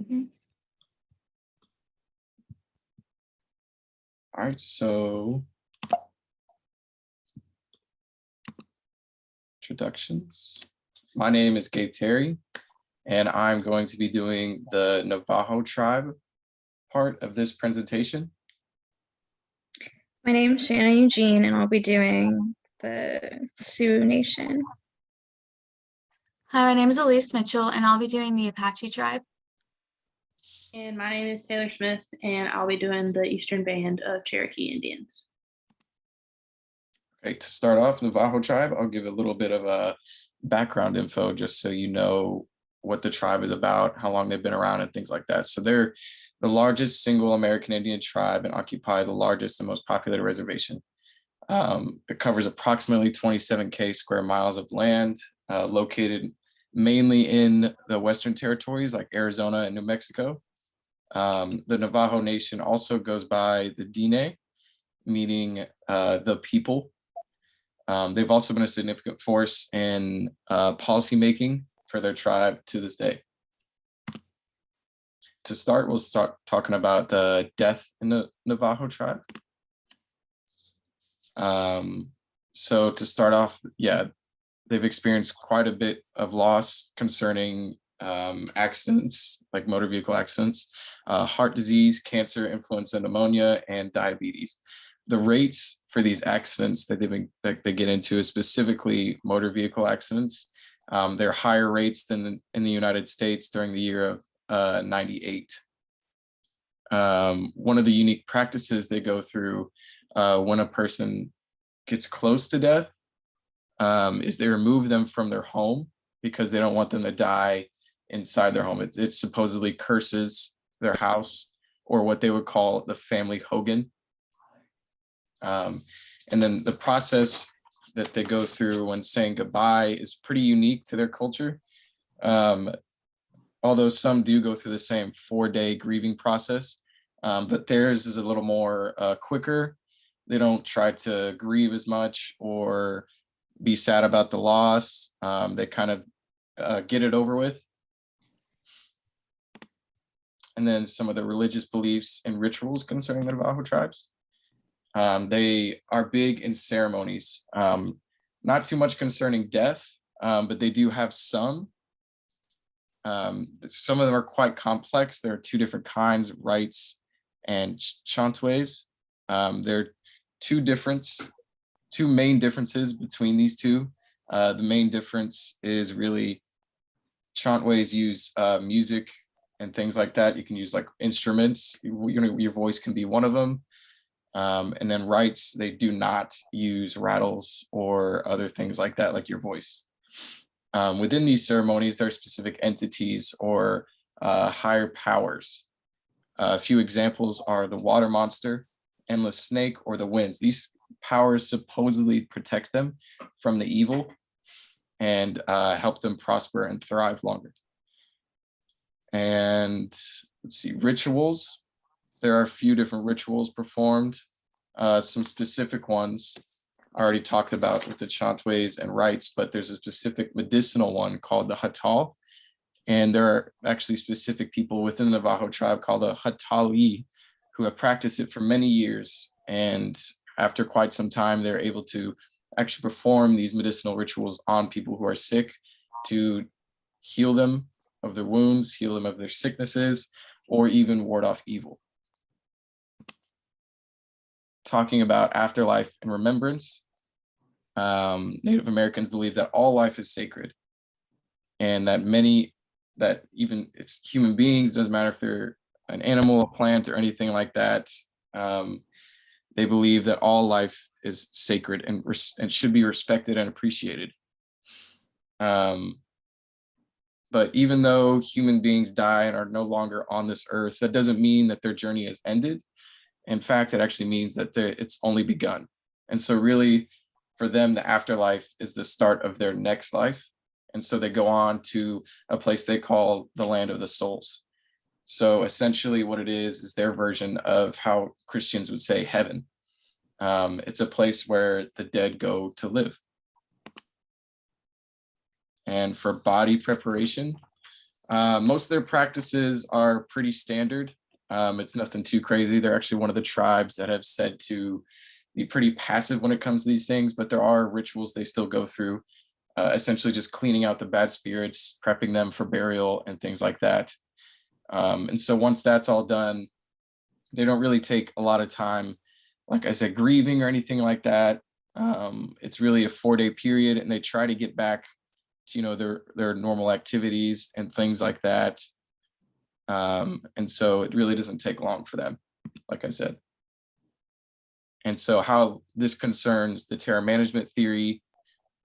All right, so introductions. My name is Gabe Terry, and I'm going to be doing the Navajo tribe part of this presentation. My name is Shannon Eugene, and I'll be doing the Sioux Nation. Hi, my name is Elise Mitchell, and I'll be doing the Apache tribe. And my name is Taylor Smith, and I'll be doing the Eastern Band of Cherokee Indians. Okay, to start off, Navajo tribe, I'll give a little bit of a background info just so you know what the tribe is about, how long they've been around, and things like that. So they're the largest single American Indian tribe and occupy the largest and most populated reservation. It covers approximately 27K square miles of land, located mainly in the Western territories like Arizona and New Mexico. The Navajo Nation also goes by the Diné, meaning the people. They've also been a significant force in policymaking for their tribe to this day. To start, we'll start talking about the death in the Navajo tribe. So to start off, yeah, they've experienced quite a bit of loss concerning accidents, like motor vehicle accidents, heart disease, cancer, influenza, pneumonia, and diabetes. The rates for these accidents that they get into is specifically motor vehicle accidents. They're higher rates than in the United States during the year of 98. One of the unique practices they go through when a person gets close to death is they remove them from their home because they don't want them to die inside their home. It supposedly curses their house, or what they would call the family hogan. And then the process that they go through when saying goodbye is pretty unique to their culture. Although some do go through the same 4-day grieving process, but theirs is a little more quicker. They don't try to grieve as much or be sad about the loss. They kind of get it over with. And then some of the religious beliefs and rituals concerning the Navajo tribes. They are big in ceremonies, not too much concerning death, but they do have some. Some of them are quite complex. There are two different kinds, rites and chantways. There are two main differences between these two. The main difference is really chantways use music and things like that. You can use like instruments. Your voice can be one of them. And then rites, they do not use rattles or other things like that, like your voice. Within these ceremonies, there are specific entities or higher powers. A few examples are the water monster, endless snake, or the winds. These powers supposedly protect them from the evil and help them prosper and thrive longer. And let's see, rituals. There are a few different rituals performed. Some specific ones I already talked about with the chantways and rites, but there's a specific medicinal one called the Hatal. And there are actually specific people within the Navajo tribe called the Hatali who have practiced it for many years. And after quite some time, they're able to actually perform these medicinal rituals on people who are sick to heal them of their wounds, heal them of their sicknesses, or even ward off evil. Talking about afterlife and remembrance, Native Americans believe that all life is sacred, and that even it's human beings, doesn't matter if they're an animal, a plant, or anything like that. They believe that all life is sacred and should be respected and appreciated. But even though human beings die and are no longer on this earth, that doesn't mean that their journey has ended. In fact, it actually means that it's only begun. And so really, for them, the afterlife is the start of their next life. And so they go on to a place they call the land of the souls. So essentially what it is their version of how Christians would say heaven. It's a place where the dead go to live. And for body preparation, Most of their practices are pretty standard. It's nothing too crazy. They're actually one of the tribes that have said to be pretty passive when it comes to these things, but there are rituals they still go through, essentially just cleaning out the bad spirits, prepping them for burial and things like that. And so once that's all done, they don't really take a lot of time, like I said, grieving or anything like that. It's really a 4-day period, and they try to get back to, their normal activities and things like that. And so it really doesn't take long for them, like I said. And so how this concerns the terror management theory,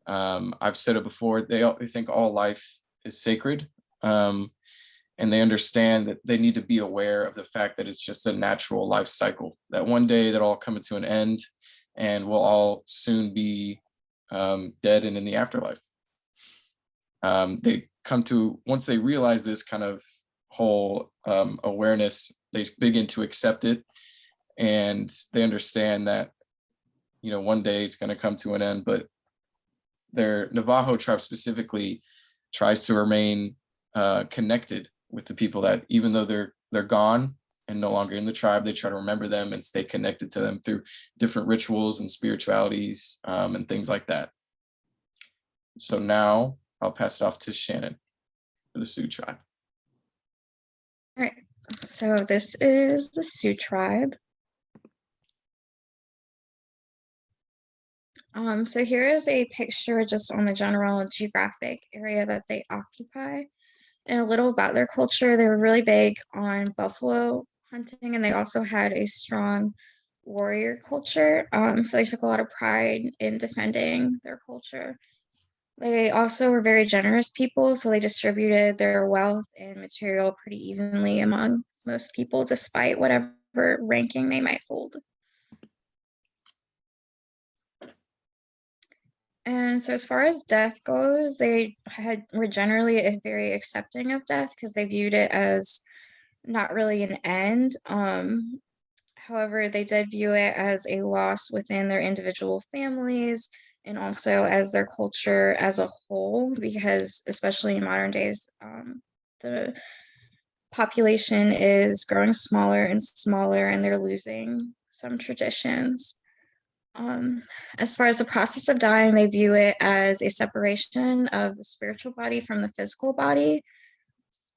I've said it before, they think all life is sacred. And they understand that they need to be aware of the fact that it's just a natural life cycle, that one day that'll all come to an end and we'll all soon be dead and in the afterlife. They come to, once they realize this kind of whole awareness, they begin to accept it, and they understand that, one day it's going to come to an end. But their Navajo tribe specifically tries to remain connected with the people that, even though they're gone and no longer in the tribe, they try to remember them and stay connected to them through different rituals and spiritualities and things like that. So now I'll pass it off to Shannon for the Sioux tribe. All right, so this is the Sioux tribe. So here is a picture just on the general geographic area that they occupy, and a little about their culture. They were really big on buffalo hunting, and they also had a strong warrior culture. So they took a lot of pride in defending their culture. They also were very generous people, so they distributed their wealth and material pretty evenly among most people, despite whatever ranking they might hold. And so as far as death goes, they were generally very accepting of death because they viewed it as not really an end. However, they did view it as a loss within their individual families and also as their culture as a whole, because especially in modern days, the population is growing smaller and smaller, and they're losing some traditions. As far as the process of dying, they view it as a separation of the spiritual body from the physical body.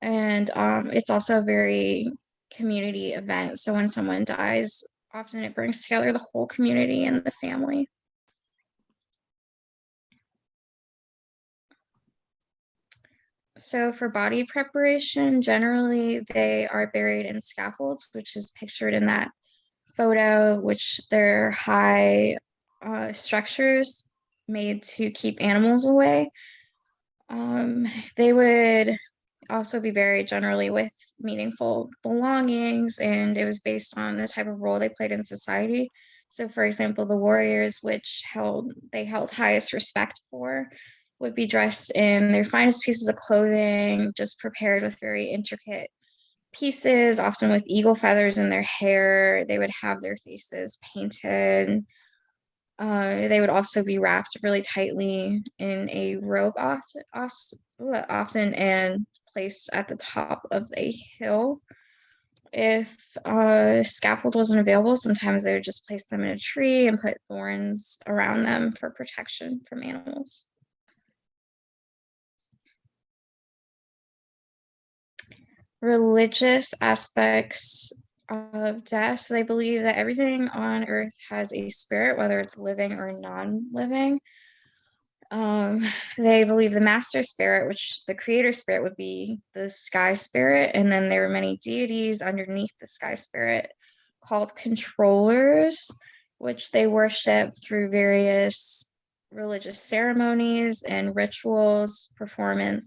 And it's also a very community event. So when someone dies, often it brings together the whole community and the family. So for body preparation, generally they are buried in scaffolds, which is pictured in that photo, which they're high structures made to keep animals away. They would also be buried generally with meaningful belongings, and it was based on the type of role they played in society. So for example, the warriors, which they held highest respect for, would be dressed in their finest pieces of clothing, just prepared with very intricate pieces, often with eagle feathers in their hair. They would have their faces painted. They would also be wrapped really tightly in a robe, often and placed at the top of a hill. If a scaffold wasn't available, sometimes they would just place them in a tree and put thorns around them for protection from animals. Religious aspects of death. So they believe that everything on earth has a spirit, whether it's living or non-living. They believe the master spirit, which the creator spirit would be the sky spirit, and then there were many deities underneath the sky spirit called controllers, which they worship through various religious ceremonies and rituals, performing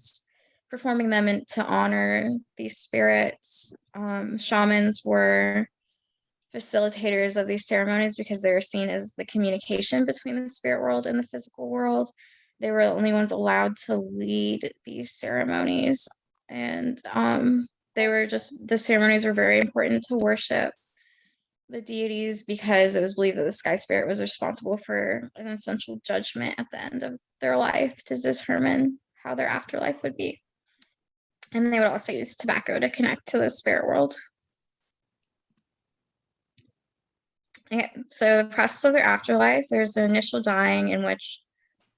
them to honor these spirits. Shamans were facilitators of these ceremonies because they were seen as the communication between the spirit world and the physical world. They were the only ones allowed to lead these ceremonies. And the ceremonies were very important to worship the deities because it was believed that the sky spirit was responsible for an essential judgment at the end of their life to determine how their afterlife would be. And they would also use tobacco to connect to the spirit world. Okay, so the process of their afterlife, there's an initial dying in which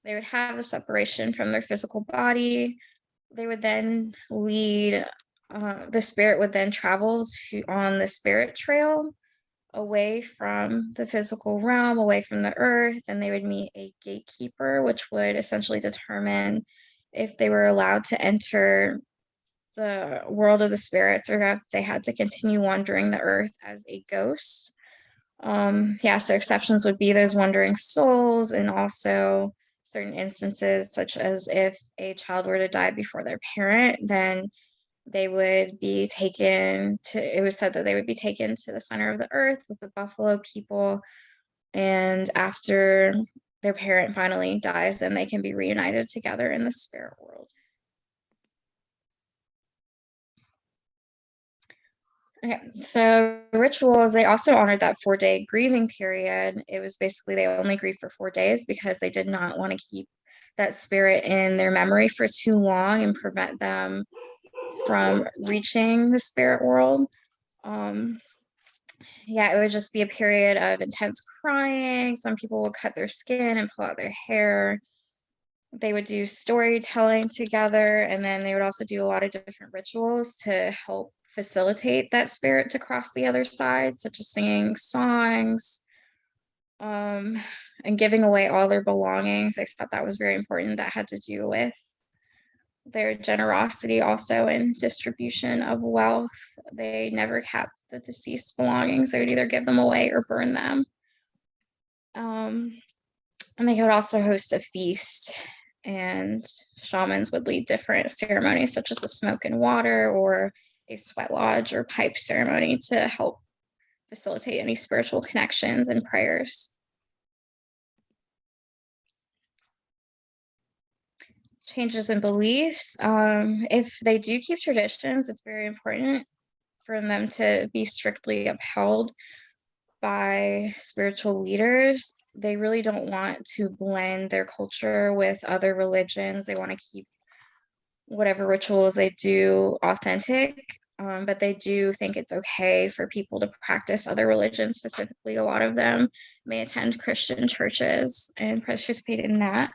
they would have the separation from their physical body. They would then lead, the spirit would then travel on the spirit trail away from the physical realm, away from the earth, and they would meet a gatekeeper, which would essentially determine if they were allowed to enter the world of the spirits or if they had to continue wandering the earth as a ghost. Yeah, so exceptions would be those wandering souls, and also certain instances, such as if a child were to die before their parent, then they would be taken to, it was said that they would be taken to the center of the earth with the buffalo people. And after their parent finally dies, then they can be reunited together in the spirit world. Okay, so rituals, they also honored that 4-day grieving period. It was basically they only grieved for 4 days because they did not want to keep that spirit in their memory for too long and prevent them from reaching the spirit world. Yeah, it would just be a period of intense crying. Some people would cut their skin and pull out their hair. They would do storytelling together, and then they would also do a lot of different rituals to help facilitate that spirit to cross the other side, such as singing songs, and giving away all their belongings. I thought that was very important. That had to do with their generosity also in distribution of wealth. They never kept the deceased belongings. They would either give them away or burn them. And they would also host a feast, and shamans would lead different ceremonies such as the smoke and water or a sweat lodge or pipe ceremony to help facilitate any spiritual connections and prayers. Changes in beliefs. If they do keep traditions, it's very important for them to be strictly upheld by spiritual leaders. They really don't want to blend their culture with other religions. They want to keep whatever rituals they do authentic, but they do think it's okay for people to practice other religions. Specifically, a lot of them may attend Christian churches and participate in that.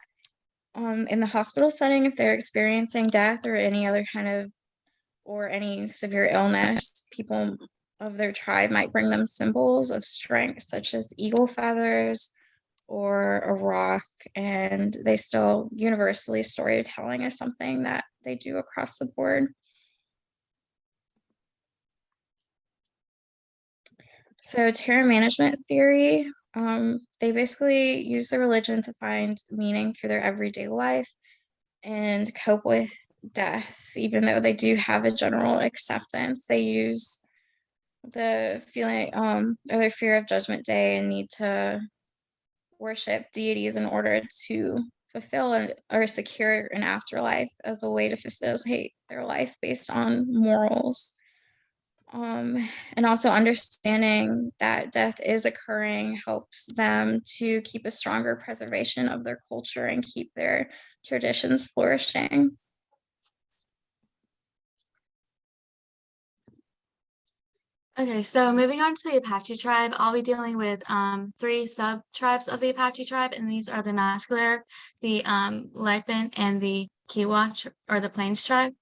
In the hospital setting, if they're experiencing death or any other kind of, or any severe illness, people of their tribe might bring them symbols of strength, such as eagle feathers or a rock. And they still universally, storytelling is something that they do across the board. So terror management theory, they basically use the religion to find meaning through their everyday life and cope with death. Even though they do have a general acceptance, they use the feeling or their fear of judgment day and need to worship deities in order to fulfill or secure an afterlife as a way to facilitate their life based on morals. And also understanding that death is occurring helps them to keep a stronger preservation of their culture and keep their traditions flourishing. Okay, so moving on to the Apache tribe, I'll be dealing with 3 sub-tribes of the Apache tribe, and these are the Mascaleric, the Lipan, and the Kiowa, or the Plains tribe.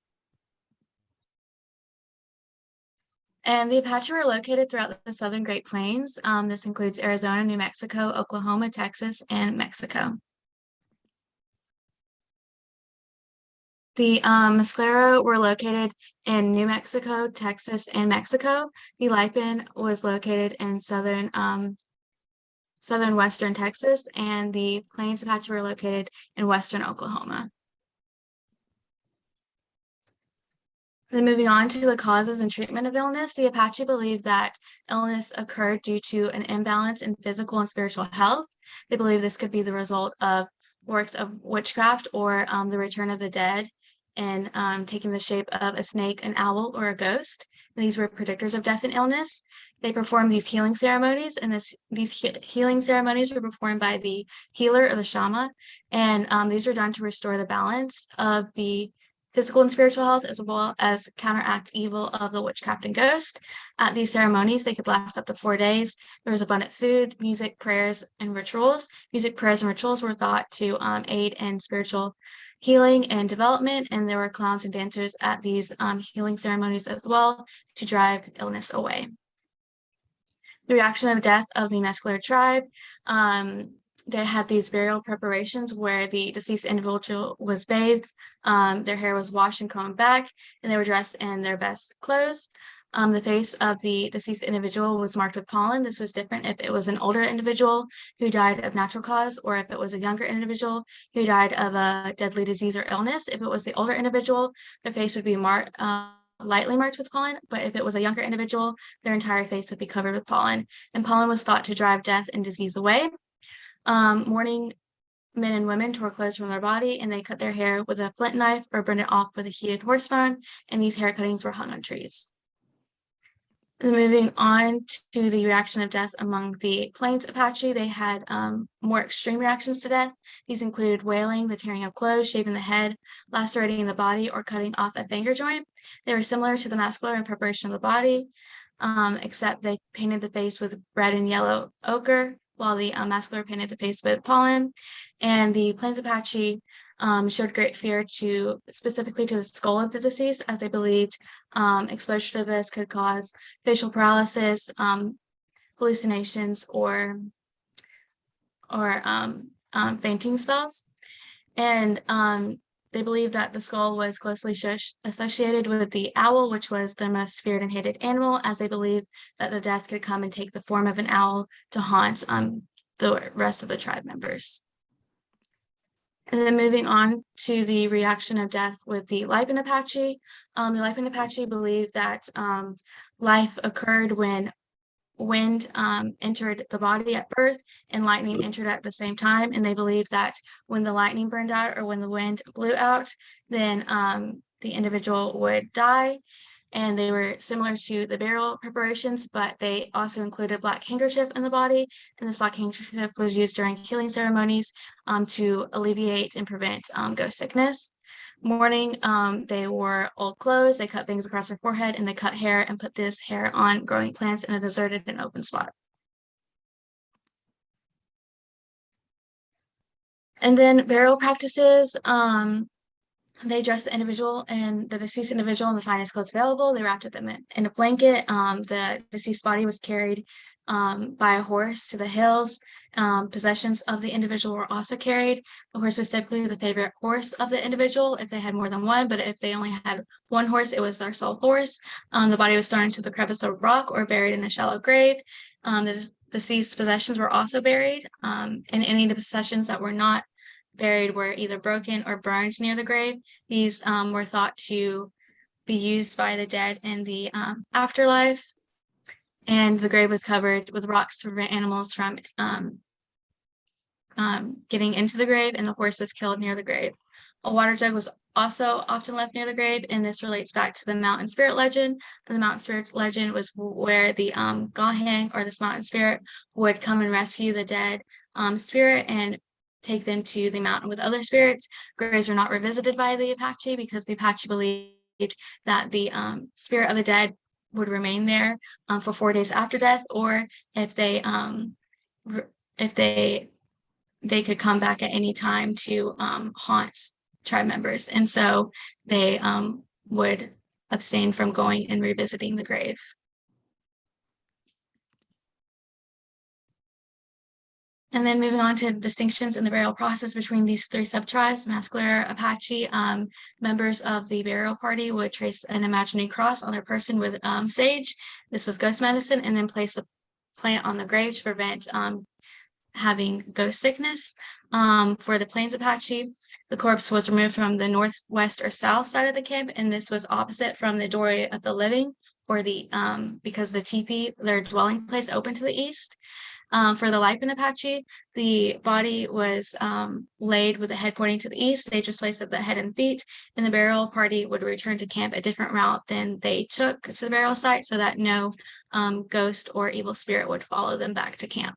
And the Apache were located throughout the southern Great Plains. This includes Arizona, New Mexico, Oklahoma, Texas, and Mexico. The Mesclero were located in New Mexico, Texas, and Mexico. The Lipan was located in southern western Texas, and the Plains Apache were located in western Oklahoma. Then moving on to the causes and treatment of illness, the Apache believed that illness occurred due to an imbalance in physical and spiritual health. They believe this could be the result of works of witchcraft or the return of the dead, and taking the shape of a snake, an owl, or a ghost. These were predictors of death and illness. They performed these healing ceremonies, and these healing ceremonies were performed by the healer or the shaman, and these were done to restore the balance of the physical and spiritual health, as well as counteract evil of the witchcraft and ghost. At these ceremonies, they could last up to 4 days. There was abundant food, music, prayers, and rituals. Music, prayers, and rituals were thought to aid in spiritual healing and development, and there were clowns and dancers at these healing ceremonies as well to drive illness away. The reaction of death of the Mescalero tribe. They had these burial preparations where the deceased individual was bathed, their hair was washed and combed back, and they were dressed in their best clothes. The face of the deceased individual was marked with pollen. This was different if it was an older individual who died of natural cause, or if it was a younger individual who died of a deadly disease or illness. If it was the older individual, their face would be lightly marked with pollen, but if it was a younger individual, their entire face would be covered with pollen. And pollen was thought to drive death and disease away. Mourning men and women tore clothes from their body, and they cut their hair with a flint knife or burned it off with a heated horse bone, and these hair cuttings were hung on trees. And then moving on to the reaction of death among the Plains Apache, they had more extreme reactions to death. These included wailing, the tearing of clothes, shaving the head, lacerating the body, or cutting off a finger joint. They were similar to the Mescalero in preparation of the body, except they painted the face with red and yellow ochre, while the Mescalero painted the face with pollen. And the Plains Apache showed great fear specifically to the skull of the deceased, as they believed exposure to this could cause facial paralysis, hallucinations, or fainting spells. And they believed that the skull was closely associated with the owl, which was their most feared and hated animal, as they believed that the death could come and take the form of an owl to haunt the rest of the tribe members. And then moving on to the reaction of death with the Lipan Apache. The Lipan Apache believed that life occurred when wind entered the body at birth and lightning entered at the same time. And they believed that when the lightning burned out or when the wind blew out, then the individual would die. And they were similar to the burial preparations, but they also included black handkerchief in the body. And this black handkerchief was used during healing ceremonies to alleviate and prevent ghost sickness. Mourning, they wore old clothes, they cut bangs across their forehead, and they cut hair and put this hair on growing plants in a deserted and open spot. And then burial practices, they dressed the individual and the deceased individual in the finest clothes available. They wrapped them in a blanket. The deceased body was carried by a horse to the hills. Possessions of the individual were also carried. The horse was typically the favorite horse of the individual if they had more than one, but if they only had one horse, it was their sole horse. The body was thrown into the crevice of rock or buried in a shallow grave. The deceased possessions were also buried, and any of the possessions that were not buried were either broken or burned near the grave. These were thought to be used by the dead in the afterlife. And the grave was covered with rocks to prevent animals from getting into the grave, and the horse was killed near the grave. A water jug was also often left near the grave, and this relates back to the mountain spirit legend. And the mountain spirit legend was where the Gahang, or this mountain spirit, would come and rescue the dead spirit and take them to the mountain with other spirits. Graves were not revisited by the Apache because the Apache believed that the spirit of the dead would remain there for 4 days after death, or if they could come back at any time to haunt tribe members. And so they would abstain from going and revisiting the grave. And then moving on to distinctions in the burial process between these three subtribes, Mescalero, Apache, members of the burial party would trace an imaginary cross on their person with sage. This was ghost medicine, and then place a plant on the grave to prevent having ghost sickness. For the Plains Apache, the corpse was removed from the northwest or south side of the camp, and this was opposite from the doorway of the living, or the because the teepee, their dwelling place, opened to the east. For the Lipan Apache, the body was laid with the head pointing to the east. They just placed up the head and feet, and the burial party would return to camp a different route than they took to the burial site, so that no ghost or evil spirit would follow them back to camp.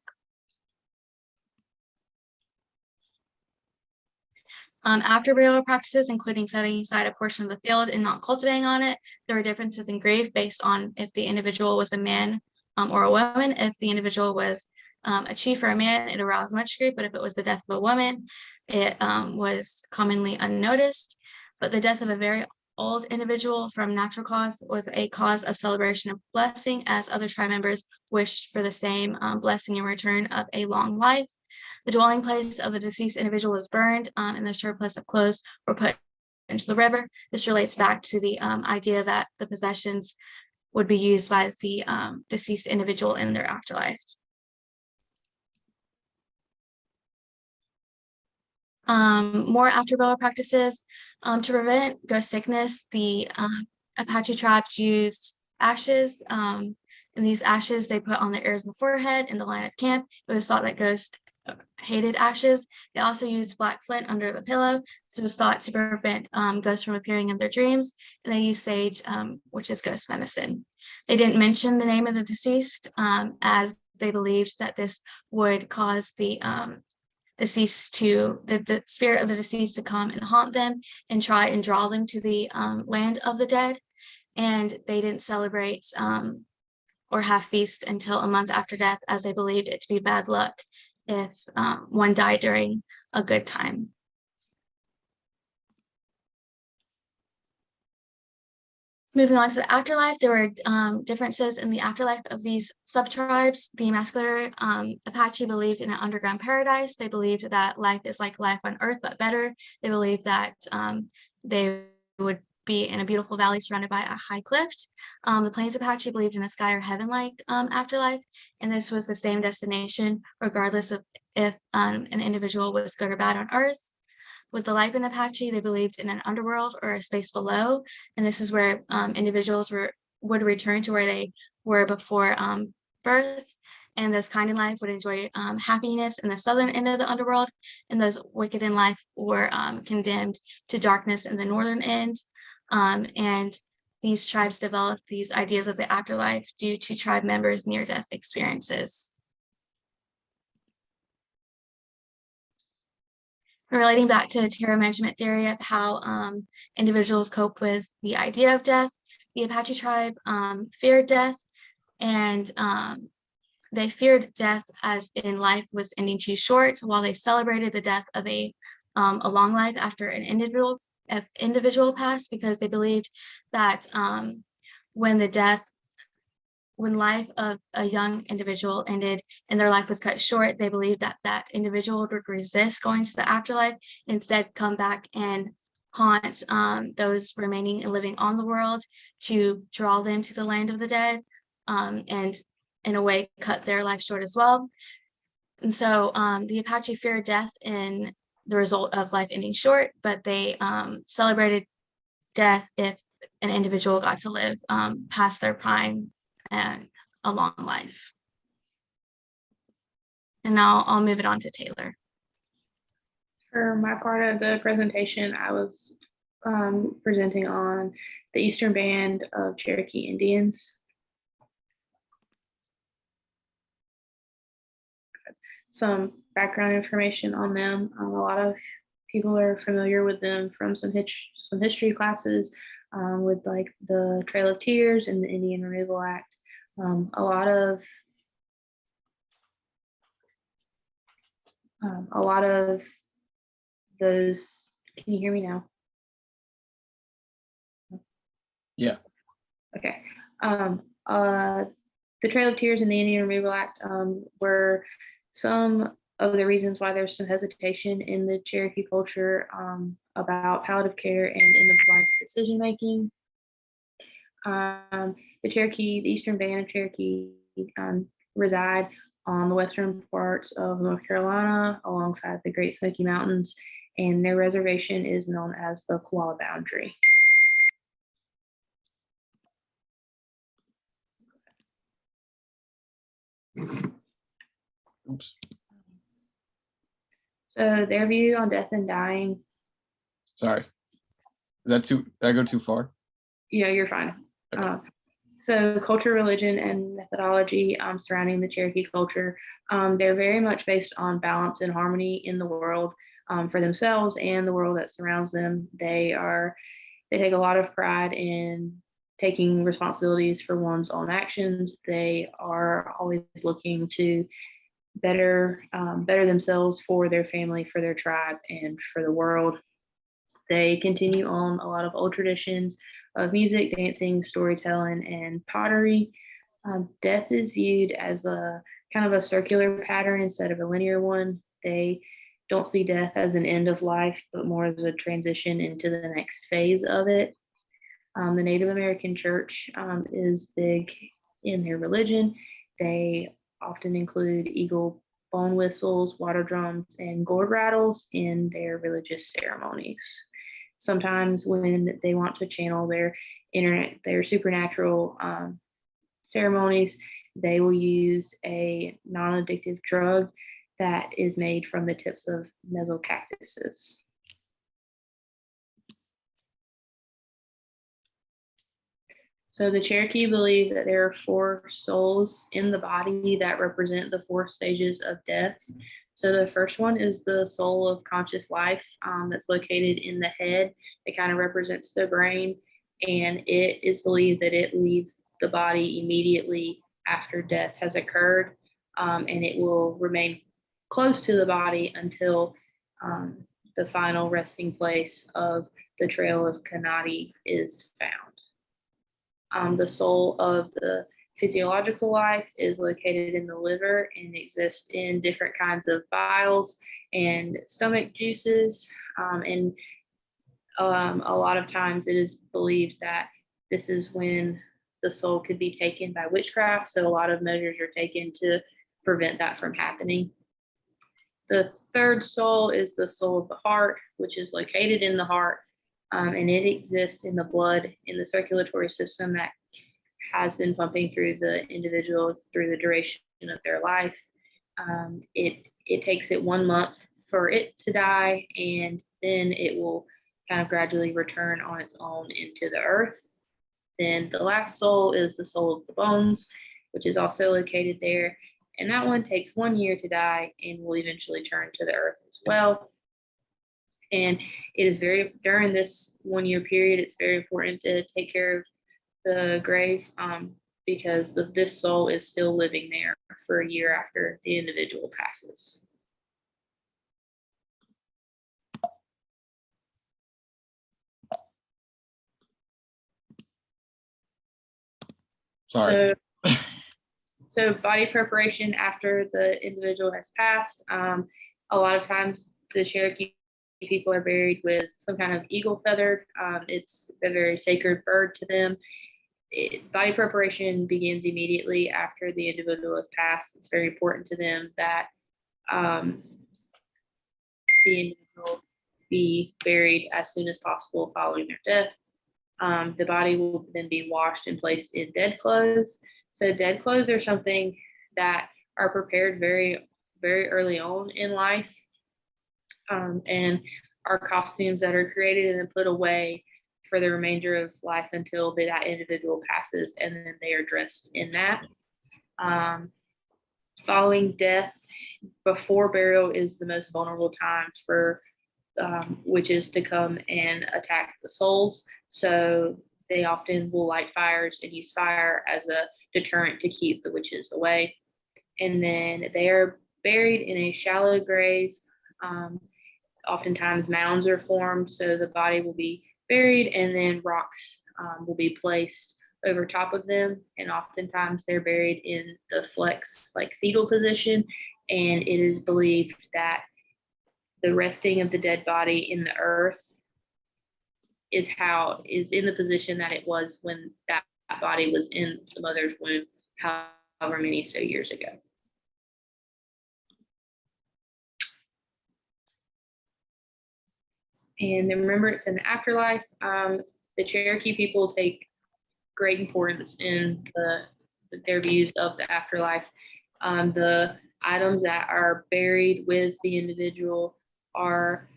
After burial practices, including setting aside a portion of the field and not cultivating on it, there were differences in grief based on if the individual was a man or a woman. If the individual was a chief or a man, it aroused much grief, but if it was the death of a woman, it was commonly unnoticed. But the death of a very old individual from natural cause was a cause of celebration of blessing, as other tribe members wished for the same blessing in return of a long life. The dwelling place of the deceased individual was burned, and the surplus of clothes were put into the river. This relates back to the idea that the possessions would be used by the deceased individual in their afterlife. More after burial practices. To prevent ghost sickness, the Apache tribes used ashes. And these ashes they put on the ears and the forehead in the line of camp. It was thought that ghosts hated ashes. They also used black flint under the pillow. This was thought to prevent ghosts from appearing in their dreams. And they used sage, which is ghost medicine. They didn't mention the name of the deceased, as they believed that this would cause the the spirit of the deceased to come and haunt them and try and draw them to the land of the dead. And they didn't celebrate or have feast until a month after death, as they believed it to be bad luck if one died during a good time. Moving on to the afterlife, there were differences in the afterlife of these sub-tribes. The Mascler Apache believed in an underground paradise. They believed that life is like life on Earth, but better. They believed that they would be in a beautiful valley surrounded by a high cliff. The Plains Apache believed in a sky or heaven-like afterlife, and this was the same destination regardless of if an individual was good or bad on Earth. With the Lipan Apache, they believed in an underworld or a space below, and this is where individuals would return to where they were before birth, and those kind in life would enjoy happiness in the southern end of the underworld, and those wicked in life were condemned to darkness in the northern end. And these tribes developed these ideas of the afterlife due to tribe members' near-death experiences. Relating back to terror management theory of how individuals cope with the idea of death, the Apache tribe feared death, and they feared death as in life was ending too short, while they celebrated the death of a long life after an individual passed, because they believed that when life of a young individual ended and their life was cut short, they believed that that individual would resist going to the afterlife, instead come back and haunt those remaining and living on the world to draw them to the land of the dead, and in a way cut their life short as well. And so the Apache feared death in the result of life ending short, but they celebrated death if an individual got to live past their prime and a long life. And now I'll move it on to Taylor. For my part of the presentation, I was presenting on the Eastern Band of Cherokee Indians. Some background information on them. A lot of people are familiar with them from some history classes, with like the Trail of Tears and the Indian Removal Act. A lot of those. Can you hear me now? Yeah. Okay. The Trail of Tears and the Indian Removal Act were some of the reasons why there's some hesitation in the Cherokee culture about palliative care and end-of-life decision making. The Eastern Band of Cherokee reside on the western parts of North Carolina alongside the Great Smoky Mountains, and their reservation is known as the Koala Boundary. Oops. So their view on death and dying. Sorry. Did I go too far? Yeah, you're fine. Okay. So culture, religion, and methodology surrounding the Cherokee culture, they're very much based on balance and harmony in the world. for themselves and the world that surrounds them. They take a lot of pride in taking responsibilities for one's own actions. They are always looking to better themselves for their family, for their tribe, and for the world. They continue on a lot of old traditions of music, dancing, storytelling, and pottery. Death is viewed as a kind of a circular pattern instead of a linear one. They don't see death as an end of life, but more as a transition into the next phase of it. The Native American church is big in their religion. They often include eagle bone whistles, water drums, and gourd rattles in their religious ceremonies. Sometimes when they want to channel their supernatural ceremonies, they will use a non-addictive drug that is made from the tips of mesocactuses. So the Cherokee believe that there are 4 souls in the body that represent the 4 stages of death. So the first one is the soul of conscious life that's located in the head. It kind of represents the brain, and it is believed that it leaves the body immediately after death has occurred, and it will remain close to the body until the final resting place of the Trail of Kanadi is found. The soul of the physiological life is located in the liver and exists in different kinds of biles and stomach juices. And a lot of times it is believed that this is when the soul could be taken by witchcraft. So a lot of measures are taken to prevent that from happening. The third soul is the soul of the heart, which is located in the heart. And it exists in the blood in the circulatory system that has been pumping through the individual through the duration of their life. It takes it 1 month for it to die, and then it will kind of gradually return on its own into the earth. Then the last soul is the soul of the bones, which is also located there. And that one takes 1 year to die and will eventually turn to the earth as well. And it is during this 1 year period, it's very important to take care of the grave because this soul is still living there for a year after the individual passes. Sorry. So body preparation after the individual has passed. A lot of times the Cherokee people are buried with some kind of eagle feather. It's a very sacred bird to them. Body preparation begins immediately after the individual has passed. It's very important to them that the individual be buried as soon as possible following their death. The body will then be washed and placed in dead clothes. So dead clothes are something that are prepared very, very early on in life, and are costumes that are created and then put away for the remainder of life until that individual passes, and then they are dressed in that. Following death, before burial is the most vulnerable time for witches to come and attack the souls. So they often will light fires and use fire as a deterrent to keep the witches away. And then they are buried in a shallow grave. Oftentimes mounds are formed, so the body will be buried and then rocks will be placed over top of them. And oftentimes they're buried in the flex, like fetal position. And it is believed that the resting of the dead body in the earth is in the position that it was when that body was in the mother's womb, however many so years ago. And then remember, it's in the afterlife. The Cherokee people take great importance in their views of the afterlife. The items that are buried with the individual are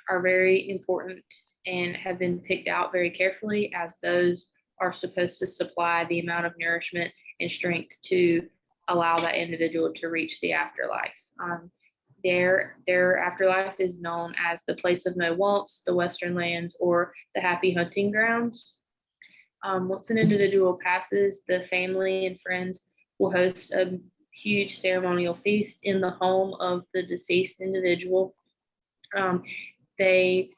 very important and have been picked out very carefully, as those are supposed to supply the amount of nourishment and strength to allow that individual to reach the afterlife. their afterlife is known as the place of no wants, the Western Lands, or the happy hunting grounds. Once an individual passes, the family and friends will host a huge ceremonial feast in the home of the deceased individual. They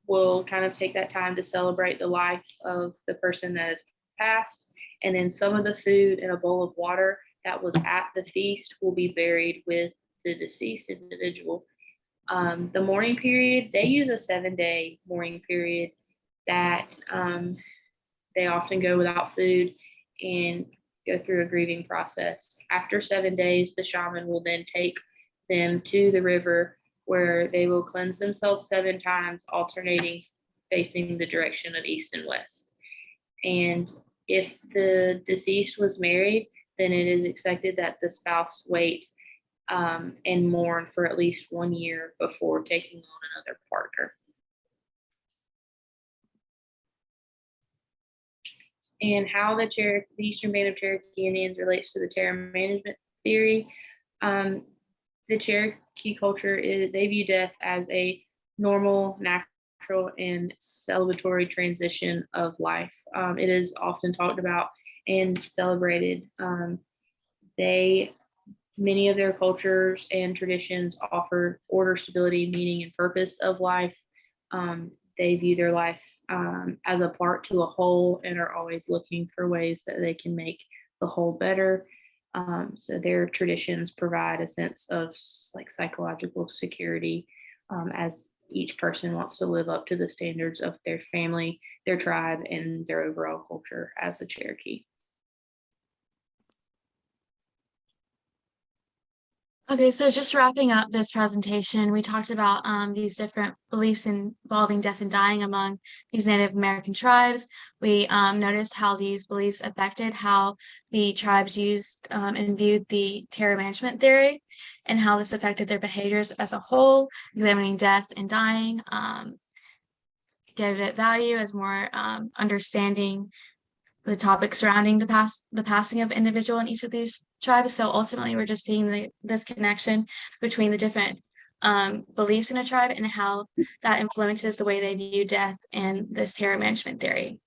will kind of take that time to celebrate the life of the person that has passed. And then some of the food and a bowl of water that was at the feast will be buried with the deceased individual. The mourning period, they use a 7-day mourning period that they often go without food and go through a grieving process. After 7 days, the shaman will then take them to the river where they will cleanse themselves 7 times, alternating facing the direction of east and west. And if the deceased was married, then it is expected that the spouse wait and mourn for at least 1 year before taking on another partner. And how the Eastern Band of Cherokee Indians relates to the terror management theory. The Cherokee culture, they view death as a normal, natural, and celebratory transition of life. It is often talked about and celebrated. Many of their cultures and traditions offer order, stability, meaning, and purpose of life. They view their life as a part to a whole and are always looking for ways that they can make the whole better. So their traditions provide a sense of like psychological security as each person wants to live up to the standards of their family, their tribe, and their overall culture as a Cherokee. Okay, so just wrapping up this presentation, we talked about these different beliefs involving death and dying among these Native American tribes. We noticed how these beliefs affected how the tribes used and viewed the terror management theory and how this affected their behaviors as a whole, examining death and dying, gave it value as more understanding the topic surrounding the passing of individual in each of these tribes. So ultimately, we're just seeing this connection between the different beliefs in a tribe and how that influences the way they view death and this terror management theory.